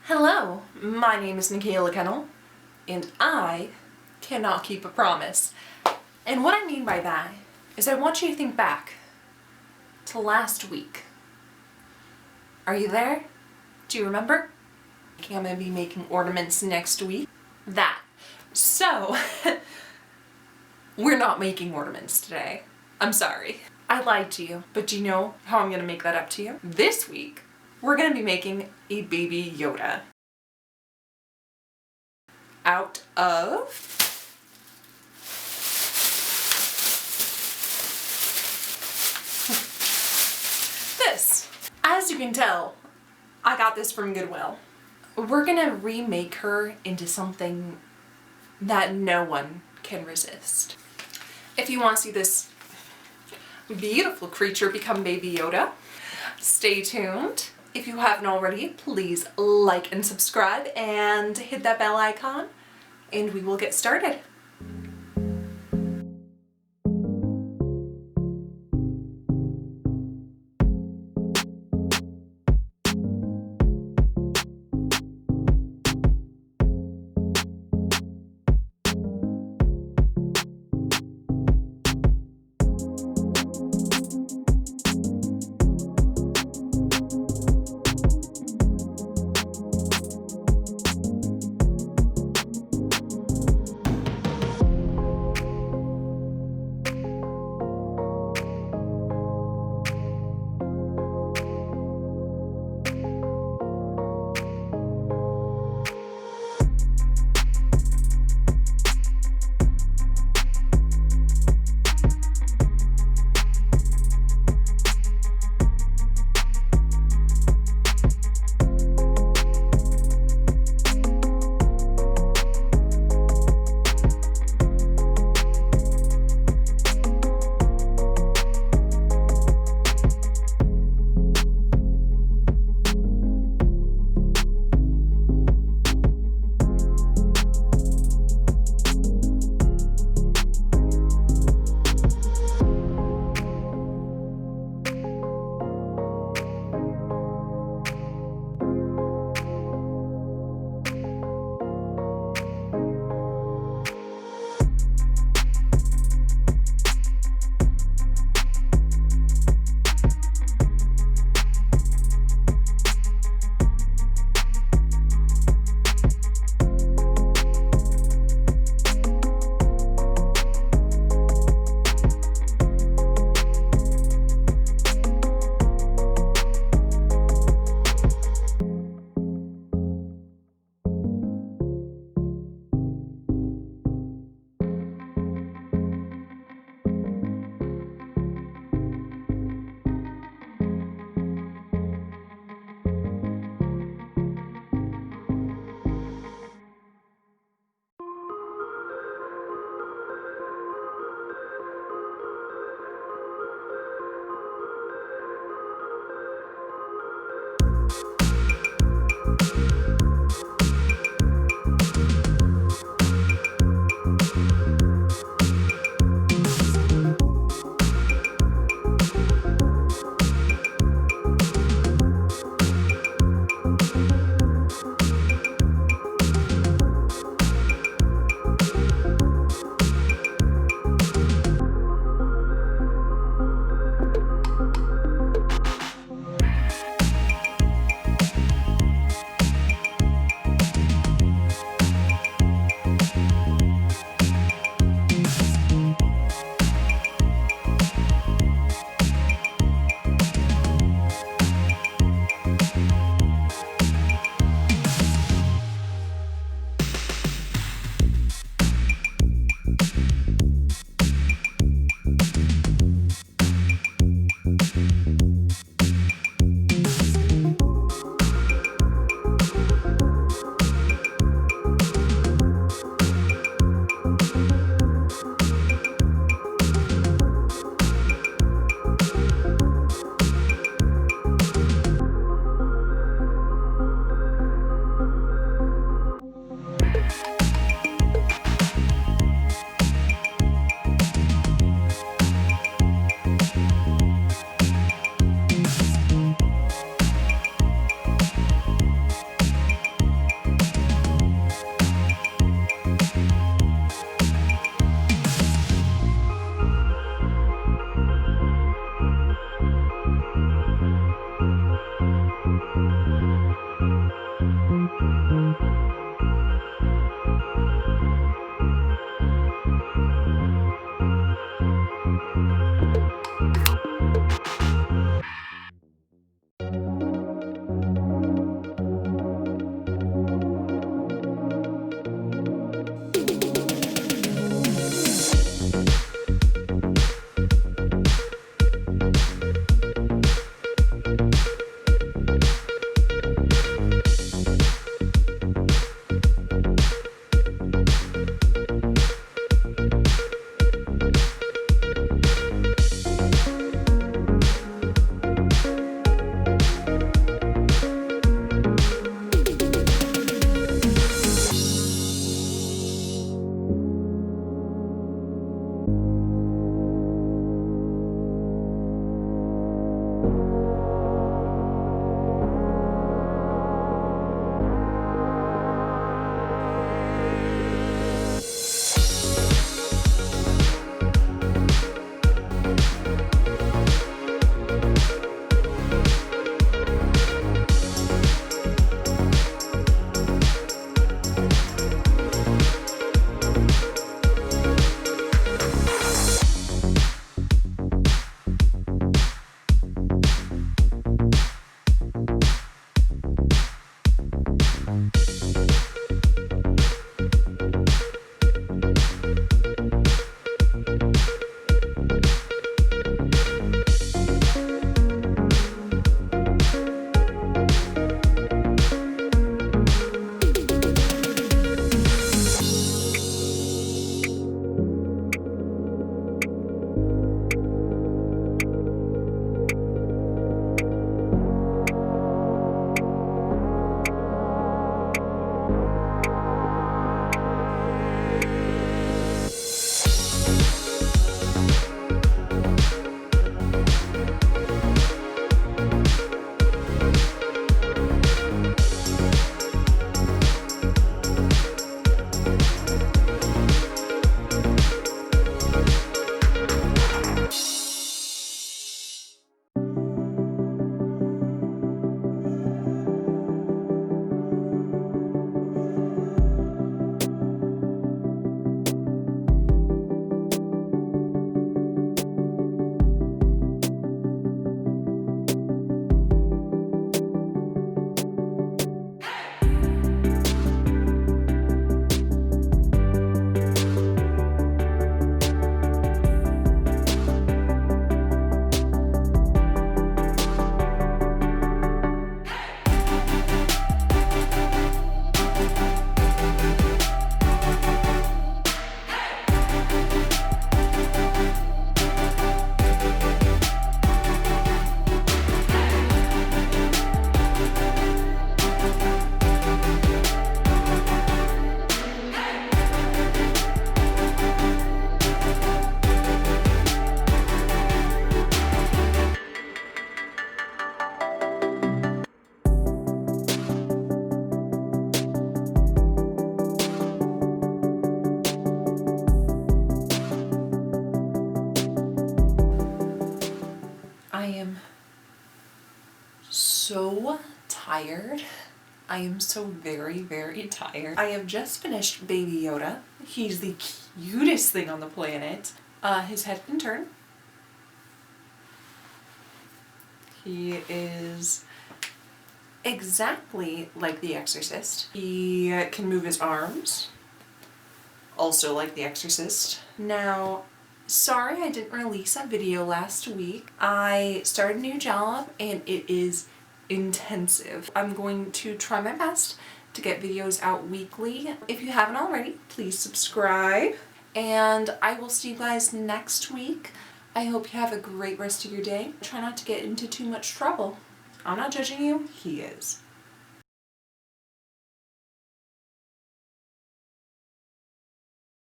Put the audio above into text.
Hello, my name is Nikayla Kennel, and I cannot keep a promise. And what I mean by that is I want you to think back to last week. Are you there? Do you remember? I'm going to be making ornaments next week. So, we're not making ornaments today. I'm sorry. I lied to you, but do you know how I'm going to make that up to you? This week, we're going to be making a Baby Yoda out of this. As you can tell, I got this from Goodwill. We're going to remake her into something that no one can resist. If you want to see this beautiful creature become Baby Yoda, stay tuned. If you haven't already, please like and subscribe and hit that bell icon, and we will get started. tired. I am so very, very tired. I have just finished Baby Yoda. He's the cutest thing on the planet. His head can turn. He is exactly like The Exorcist. He can move his arms, also like The Exorcist. Now, sorry I didn't release a video last week. I started a new job and it is intensive. I'm going to try my best to get videos out weekly. If you haven't already, please subscribe. And I will see you guys next week. I hope you have a great rest of your day. Try not to get into too much trouble. I'm not judging you, he is.